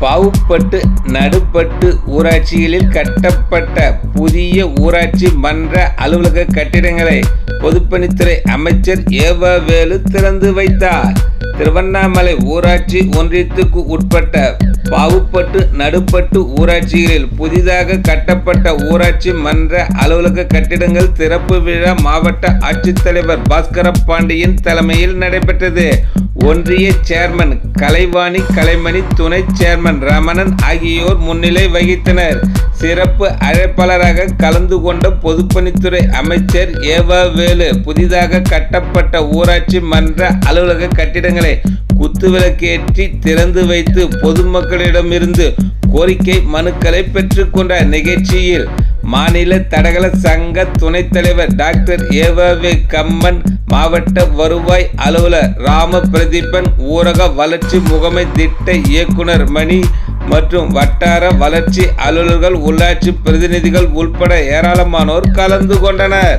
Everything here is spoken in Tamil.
பாவுப்பட்டு நடுப்பட்டு ஊராட்சிகளில் கட்டப்பட்ட புதிய ஊராட்சி மன்ற அலுவலக கட்டிடங்களை பொதுப்பணித்துறை அமைச்சர் ஏவவேலு திறந்து வைத்தார். திருவண்ணாமலை ஊராட்சி ஒன்றியத்துக்கு உட்பட்ட பாவுப்பட்டு நடுப்பட்டு ஊராட்சிகளில் புதிதாக கட்டப்பட்ட ஊராட்சி மன்ற அலுவலக கட்டிடங்கள் திறப்பு விழா மாவட்ட ஆட்சித்தலைவர் பாஸ்கர பாண்டியன் தலைமையில் நடைபெற்றது. ஒன்றிய சேர்மன் கலைவாணி கலைமணி, துணை சேர்மன் ரமணன் ஆகியோர் முன்னிலை வகித்தனர். சிறப்பு அழைப்பாளராக கலந்து கொண்ட பொதுப்பணித்துறை அமைச்சர் ஏவவேலு புதிதாக கட்டப்பட்ட ஊராட்சி மன்ற அலுவலக கட்டிடங்களை குத்துவிளக்கேற்றி திறந்து வைத்து பொதுமக்களிடமிருந்து கோரிக்கை மனுக்களை பெற்றுக்கொண்ட நிகழ்ச்சியில் மாநில தடகள சங்க துணைத் தலைவர் டாக்டர் ஏவவே கம்மன், மாவட்ட வருவாய் அலுவலர் ராம பிரதீபன், ஊரக வளர்ச்சி முகமை திட்ட இயக்குனர் மணி மற்றும் வட்டார வளர்ச்சி அலுவலர்கள், உள்ளாட்சி பிரதிநிதிகள் உள்பட ஏராளமானோர் கலந்து கொண்டனர்.